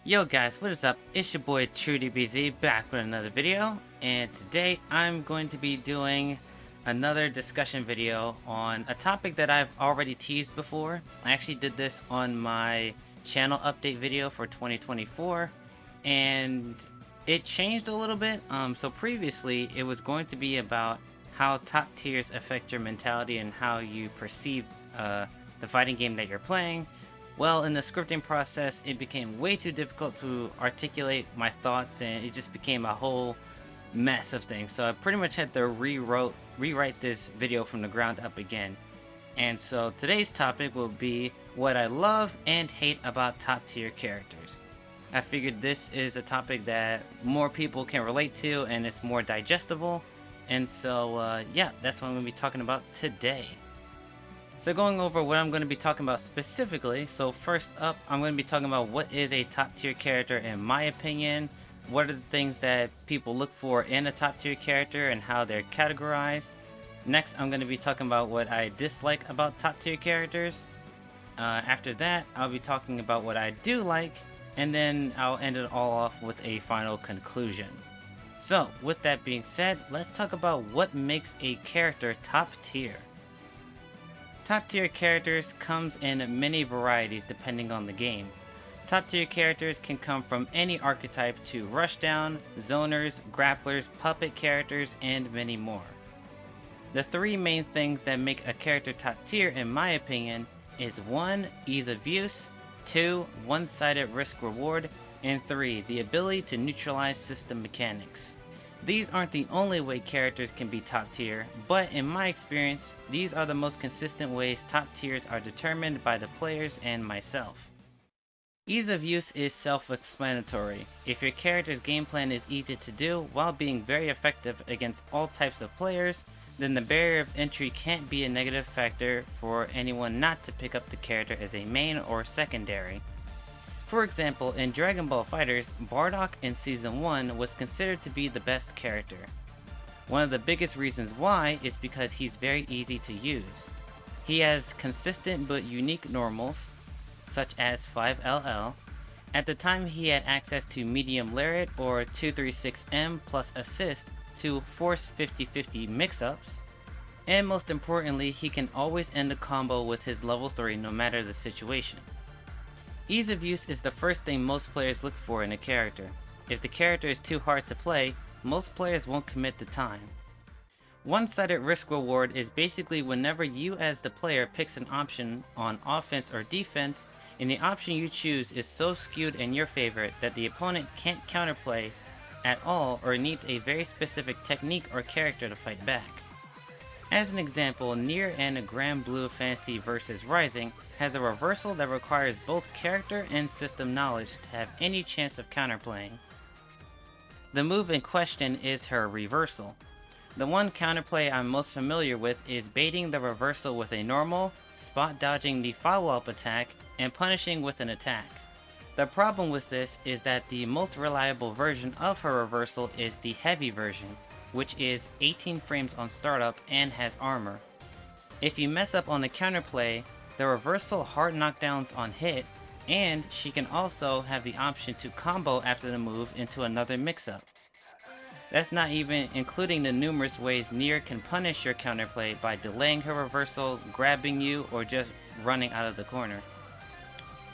Yo guys, what is up? It's your boy TRUEDBZ back with another video, and today I'm going to be doing another discussion video on a topic that I've already teased before. I actually did this on my channel update video for 2024, and it changed a little bit. So previously it was going to be about how top tiers affect your mentality and how you perceive the fighting game that you're playing. Well, in the scripting process, it became way too difficult to articulate my thoughts, and it just became a whole mess of things. So I pretty much had to rewrite this video from the ground up again. And so today's topic will be what I love and hate about top tier characters. I figured this is a topic that more people can relate to, and it's more digestible. And so yeah, that's what I'm going to be talking about today. So going over what I'm going to be talking about specifically, so first up, I'm going to be talking about what is a top tier character in my opinion, what are the things that people look for in a top tier character and how they're categorized. Next, I'm going to be talking about what I dislike about top tier characters. After that, I'll be talking about what I do like, and then I'll end it all off with a final conclusion. So with that being said, let's talk about what makes a character top tier. Top tier characters comes in many varieties depending on the game. Top tier characters can come from any archetype to rushdown, zoners, grapplers, puppet characters, and many more. The three main things that make a character top tier in my opinion is 1. Ease of use, 2. One-sided risk reward, and 3. The ability to neutralize system mechanics. These aren't the only way characters can be top tier, but in my experience, these are the most consistent ways top tiers are determined by the players and myself. Ease of use is self-explanatory. If your character's game plan is easy to do while being very effective against all types of players, then the barrier of entry can't be a negative factor for anyone not to pick up the character as a main or secondary. For example, in DragonBall FighterZ, Bardock in Season 1 was considered to be the best character. One of the biggest reasons why is because he's very easy to use. He has consistent but unique normals, such as 5LL. At the time he had access to Medium Lariat or 236M plus assist to force 50-50 mix-ups. And most importantly, he can always end a combo with his level 3 no matter the situation. Ease of use is the first thing most players look for in a character. If the character is too hard to play, most players won't commit the time. One-sided risk reward is basically whenever you as the player picks an option on offense or defense, and the option you choose is so skewed in your favor that the opponent can't counterplay at all or needs a very specific technique or character to fight back. As an example, Nier and Granblue Fantasy vs Rising has a reversal that requires both character and system knowledge to have any chance of counterplaying. The move in question is her reversal. The one counterplay I'm most familiar with is baiting the reversal with a normal, spot dodging the follow-up attack, and punishing with an attack. The problem with this is that the most reliable version of her reversal is the heavy version, which is 18 frames on startup and has armor. If you mess up on the counterplay, the reversal hard knockdowns on hit, and she can also have the option to combo after the move into another mix-up. That's not even including the numerous ways Nier can punish your counterplay by delaying her reversal, grabbing you, or just running out of the corner.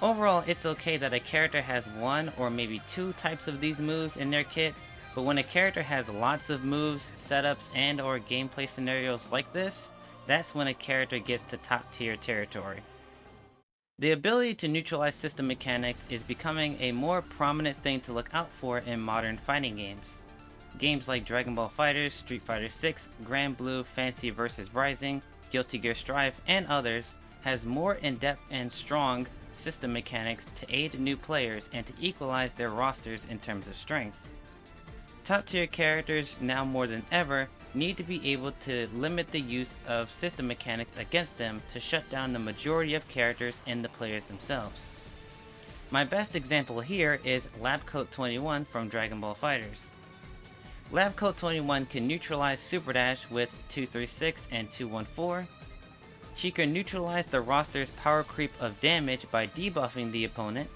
Overall, it's okay that a character has one or maybe two types of these moves in their kit, but when a character has lots of moves, setups, and or gameplay scenarios like this, that's when a character gets to top tier territory. The ability to neutralize system mechanics is becoming a more prominent thing to look out for in modern fighting games. Games like DragonBall FighterZ, Street Fighter 6, Granblue, Fantasy vs Rising, Guilty Gear Strive, and others has more in-depth and strong system mechanics to aid new players and to equalize their rosters in terms of strength. Top tier characters now more than ever need to be able to limit the use of system mechanics against them to shut down the majority of characters and the players themselves. My best example here is Labcoat 21 from DragonBall FighterZ. Labcoat 21 can neutralize Super Dash with 236 and 214. She can neutralize the roster's power creep of damage by debuffing the opponent.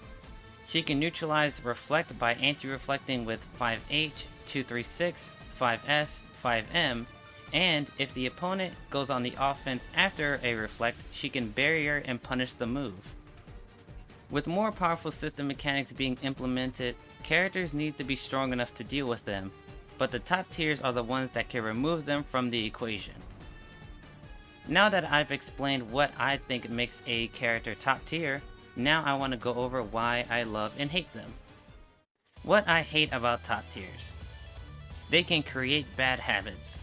She can neutralize Reflect by anti-reflecting with 5H, 236, 5S, 5M, and if the opponent goes on the offense after a Reflect, she can barrier and punish the move. With more powerful system mechanics being implemented, characters need to be strong enough to deal with them, but the top tiers are the ones that can remove them from the equation. Now that I've explained what I think makes a character top tier, now I want to go over why I love and hate them. What I hate about top tiers. They can create bad habits.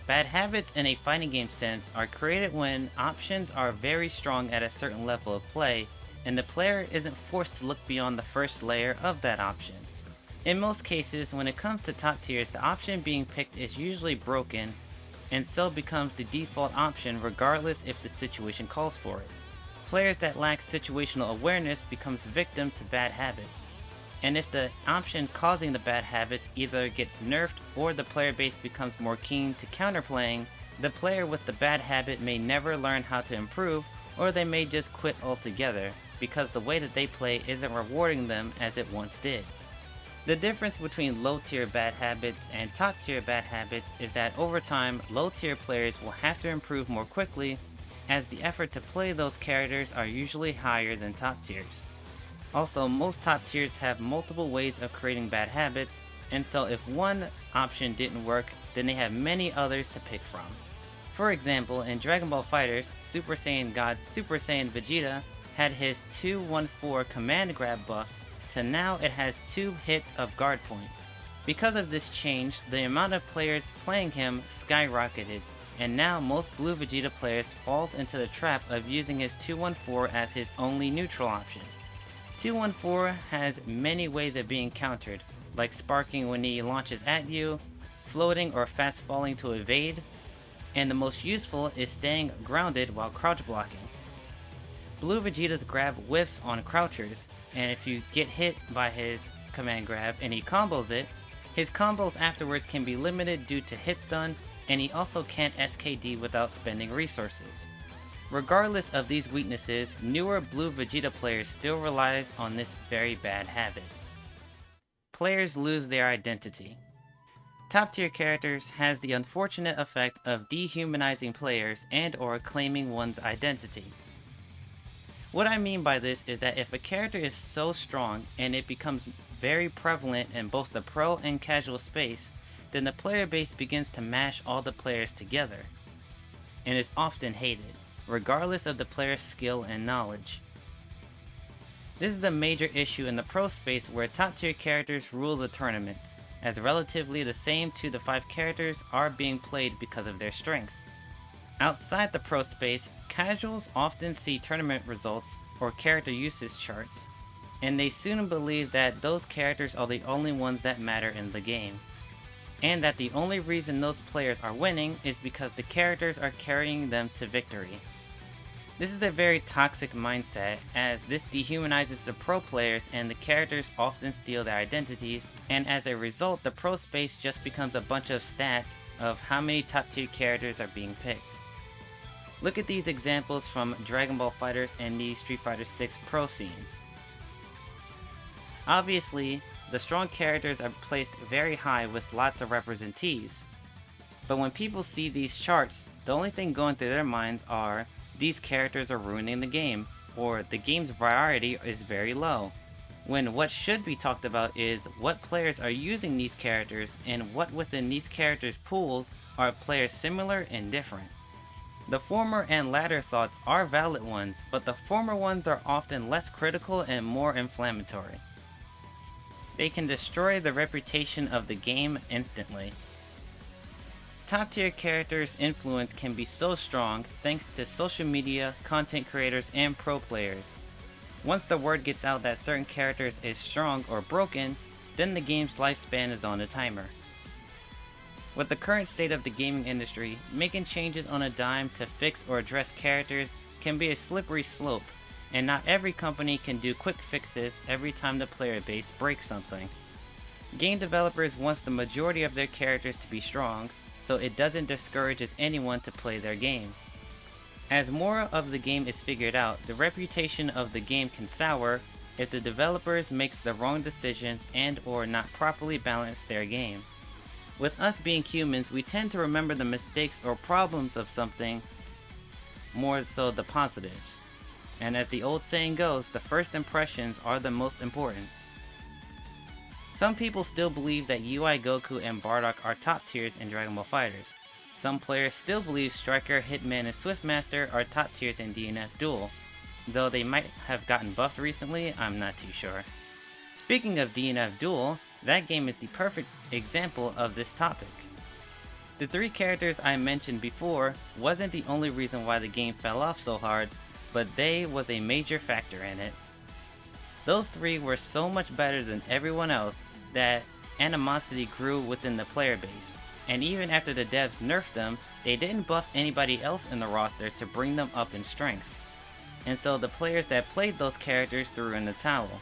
Bad habits in a fighting game sense are created when options are very strong at a certain level of play, and the player isn't forced to look beyond the first layer of that option. In most cases, when it comes to top tiers, the option being picked is usually broken, and so becomes the default option regardless if the situation calls for it. Players that lack situational awareness becomes victim to bad habits. And if the option causing the bad habits either gets nerfed or the player base becomes more keen to counterplaying, the player with the bad habit may never learn how to improve, or they may just quit altogether, because the way that they play isn't rewarding them as it once did. The difference between low tier bad habits and top tier bad habits is that over time, low tier players will have to improve more quickly, as the effort to play those characters are usually higher than top tiers. Also, most top tiers have multiple ways of creating bad habits, and so if one option didn't work, then they have many others to pick from. For example, in Dragon Ball FighterZ, Super Saiyan God Super Saiyan Vegeta had his 214 command grab buffed to now it has 2 hits of guard point. Because of this change, the amount of players playing him skyrocketed, and now most Blue Vegeta players falls into the trap of using his 214 as his only neutral option. 214 has many ways of being countered, like sparking when he launches at you, floating or fast falling to evade, and the most useful is staying grounded while crouch blocking. Blue Vegeta's grab whiffs on crouchers, and if you get hit by his command grab and he combos it, his combos afterwards can be limited due to hit stun, and he also can't SKD without spending resources. Regardless of these weaknesses, newer Blue Vegeta players still relies on this very bad habit. Players lose their identity. Top tier characters has the unfortunate effect of dehumanizing players and or claiming one's identity. What I mean by this is that if a character is so strong and it becomes very prevalent in both the pro and casual space, then the player base begins to mash all the players together, and is often hated, regardless of the player's skill and knowledge. This is a major issue in the pro space where top tier characters rule the tournaments, as relatively the same 2 to 5 characters are being played because of their strength. Outside the pro space, casuals often see tournament results or character usage charts, and they soon believe that those characters are the only ones that matter in the game, and that the only reason those players are winning is because the characters are carrying them to victory. This is a very toxic mindset, as this dehumanizes the pro players and the characters often steal their identities, and as a result the pro space just becomes a bunch of stats of how many top tier characters are being picked. Look at these examples from Dragon Ball FighterZ and the Street Fighter 6 pro scene. Obviously, the strong characters are placed very high with lots of representees, but when people see these charts, the only thing going through their minds are, these characters are ruining the game, or the game's variety is very low, when what should be talked about is what players are using these characters and what within these characters' pools are players similar and different. The former and latter thoughts are valid ones, but the former ones are often less critical and more inflammatory. They can destroy the reputation of the game instantly. Top tier characters' influence can be so strong thanks to social media, content creators, and pro players. Once the word gets out that certain characters is strong or broken, then the game's lifespan is on a timer. With the current state of the gaming industry, making changes on a dime to fix or address characters can be a slippery slope, and not every company can do quick fixes every time the player base breaks something. Game developers want the majority of their characters to be strong, so it doesn't discourage anyone to play their game. As more of the game is figured out, the reputation of the game can sour, if the developers make the wrong decisions and or not properly balance their game. With us being humans, we tend to remember the mistakes or problems of something more so the positives. And as the old saying goes, the first impressions are the most important. Some people still believe that UI Goku and Bardock are top tiers in Dragon Ball FighterZ. Some players still believe Striker, Hitman, and SwiftMaster are top tiers in DNF Duel. Though they might have gotten buffed recently, I'm not too sure. Speaking of DNF Duel, that game is the perfect example of this topic. The 3 characters I mentioned before wasn't the only reason why the game fell off so hard, but they was a major factor in it. Those 3 were so much better than everyone else that animosity grew within the player base, and even after the devs nerfed them, they didn't buff anybody else in the roster to bring them up in strength. And so the players that played those characters threw in the towel.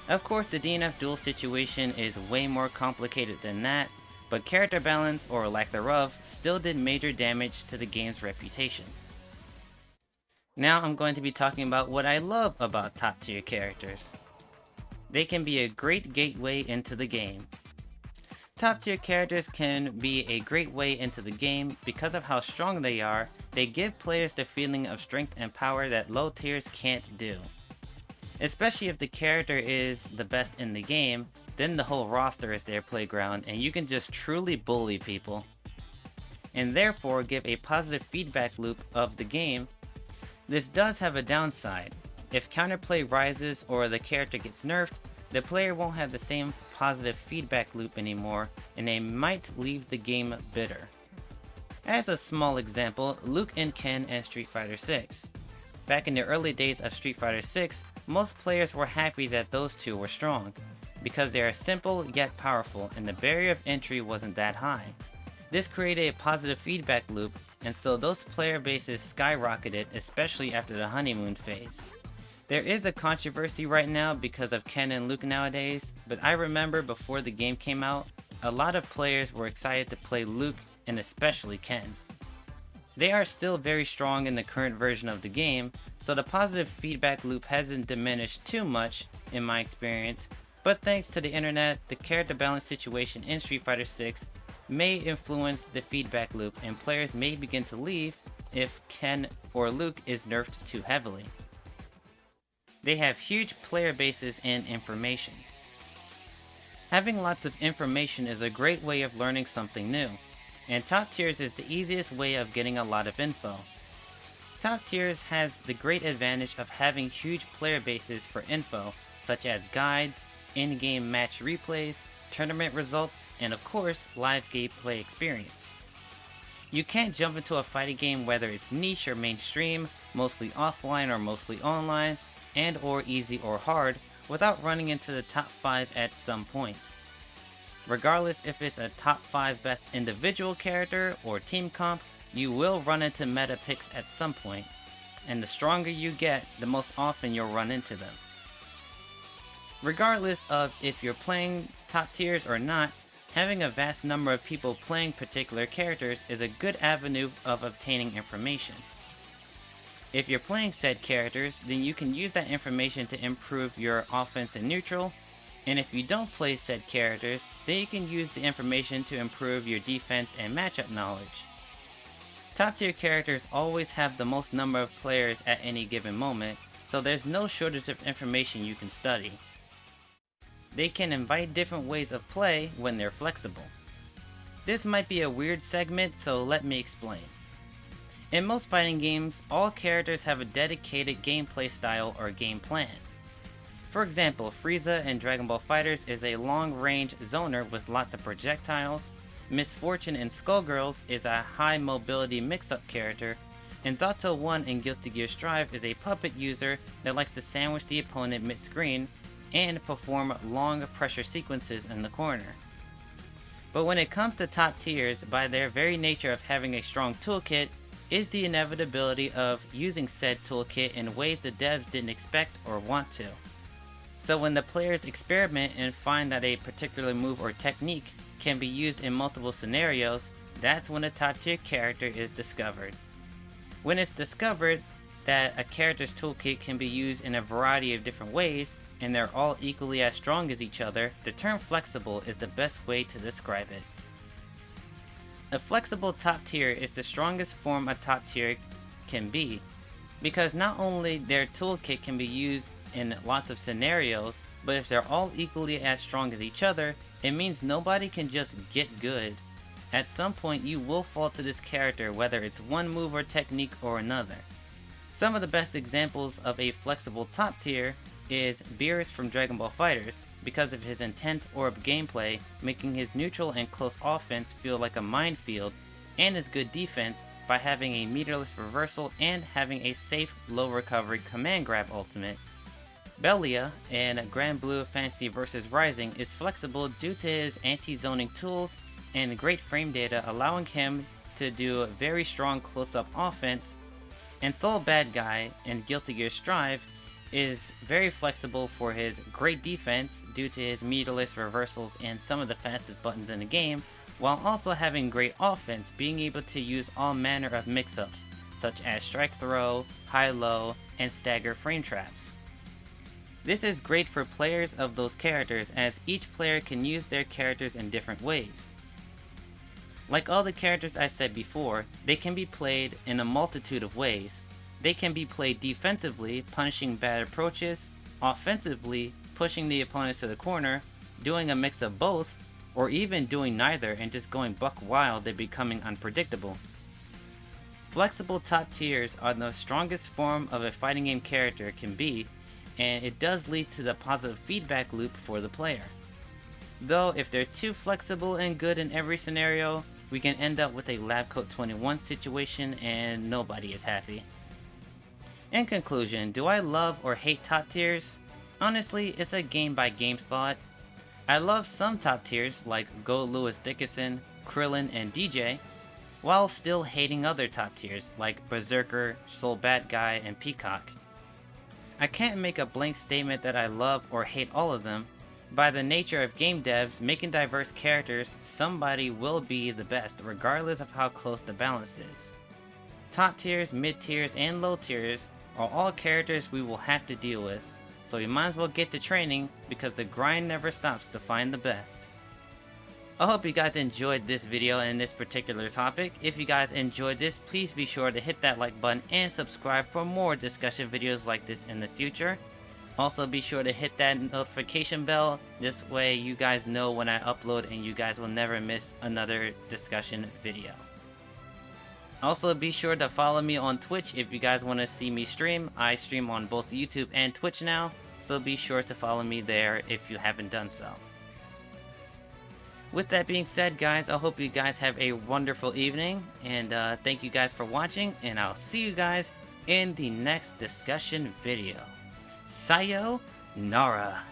Of course, the DNF Duel situation is way more complicated than that, but character balance, or lack thereof, still did major damage to the game's reputation. Now I'm going to be talking about what I love about top tier characters. They can be a great gateway into the game. Top tier characters can be a great way into the game because of how strong they are. They give players the feeling of strength and power that low tiers can't do. Especially if the character is the best in the game, then the whole roster is their playground and you can just truly bully people. And therefore give a positive feedback loop of the game. This does have a downside. If counterplay rises or the character gets nerfed, the player won't have the same positive feedback loop anymore and they might leave the game bitter. As a small example, Luke and Ken and Street Fighter 6. Back in the early days of Street Fighter 6, most players were happy that those two were strong, because they are simple yet powerful and the barrier of entry wasn't that high. This created a positive feedback loop, and so those player bases skyrocketed, especially after the honeymoon phase. There is a controversy right now because of Ken and Luke nowadays, but I remember before the game came out, a lot of players were excited to play Luke and especially Ken. They are still very strong in the current version of the game, so the positive feedback loop hasn't diminished too much in my experience, but thanks to the internet, the character balance situation in Street Fighter 6 may influence the feedback loop and players may begin to leave if Ken or Luke is nerfed too heavily. They have huge player bases and information. Having lots of information is a great way of learning something new, and top tiers is the easiest way of getting a lot of info. Top tiers has the great advantage of having huge player bases for info, such as guides, in-game match replays, tournament results, and of course, live gameplay experience. You can't jump into a fighting game whether it's niche or mainstream, mostly offline or mostly online, and or easy or hard, without running into the top 5 at some point. Regardless if it's a top 5 best individual character or team comp, you will run into meta picks at some point, and the stronger you get, the most often you'll run into them. Regardless of if you're playing top tiers or not, having a vast number of people playing particular characters is a good avenue of obtaining information. If you're playing said characters, then you can use that information to improve your offense in neutral, and if you don't play said characters, then you can use the information to improve your defense and matchup knowledge. Top tier characters always have the most number of players at any given moment, so there's no shortage of information you can study. They can invite different ways of play when they're flexible. This might be a weird segment, so let me explain. In most fighting games, all characters have a dedicated gameplay style or game plan. For example, Frieza in Dragon Ball FighterZ is a long-range zoner with lots of projectiles, Miss Fortune in Skullgirls is a high-mobility mix-up character, and Zato 1 in Guilty Gear Strive is a puppet user that likes to sandwich the opponent mid-screen and perform long pressure sequences in the corner. But when it comes to top tiers, by their very nature of having a strong toolkit, is the inevitability of using said toolkit in ways the devs didn't expect or want to. So when the players experiment and find that a particular move or technique can be used in multiple scenarios, that's when a top tier character is discovered. When it's discovered, that a character's toolkit can be used in a variety of different ways, and they're all equally as strong as each other, the term flexible is the best way to describe it. A flexible top tier is the strongest form a top tier can be, because not only their toolkit can be used in lots of scenarios, but if they're all equally as strong as each other, it means nobody can just get good. At some point you will fall to this character, whether it's one move or technique or another. Some of the best examples of a flexible top tier is Beerus from DragonBall FighterZ, because of his intense orb gameplay, making his neutral and close offense feel like a minefield, and his good defense by having a meterless reversal and having a safe low recovery command grab ultimate. Belia in Granblue Fantasy vs Rising is flexible due to his anti-zoning tools and great frame data, allowing him to do very strong close-up offense. And Soul Bad Guy in Guilty Gear Strive is very flexible for his great defense due to his meterless reversals and some of the fastest buttons in the game, while also having great offense, being able to use all manner of mix-ups, such as strike throw, high-low, and stagger frame traps. This is great for players of those characters, as each player can use their characters in different ways. Like all the characters I said before, they can be played in a multitude of ways. They can be played defensively, punishing bad approaches, offensively, pushing the opponents to the corner, doing a mix of both, or even doing neither and just going buck wild and becoming unpredictable. Flexible top tiers are the strongest form of a fighting game character can be, and it does lead to the positive feedback loop for the player. Though if they're too flexible and good in every scenario, we can end up with a Lab Coat 21 situation and nobody is happy. In conclusion, do I love or hate top tiers? Honestly, it's a game by game thought. I love some top tiers like Go Lewis Dickinson, Krillin, and DJ, while still hating other top tiers like Berserker, Soul Bad Guy, and Peacock. I can't make a blank statement that I love or hate all of them. By the nature of game devs making diverse characters, somebody will be the best regardless of how close the balance is. Top tiers, mid tiers, and low tiers are all characters we will have to deal with, so we might as well get to training because the grind never stops to find the best. I hope you guys enjoyed this video and this particular topic. If you guys enjoyed this, please be sure to hit that like button and subscribe for more discussion videos like this in the future. Also be sure to hit that notification bell, this way you guys know when I upload and you guys will never miss another discussion video. Also be sure to follow me on Twitch if you guys want to see me stream. I stream on both YouTube and Twitch now, so be sure to follow me there if you haven't done so. With that being said, guys, I hope you guys have a wonderful evening, and thank you guys for watching, and I'll see you guys in the next discussion video. Sayonara.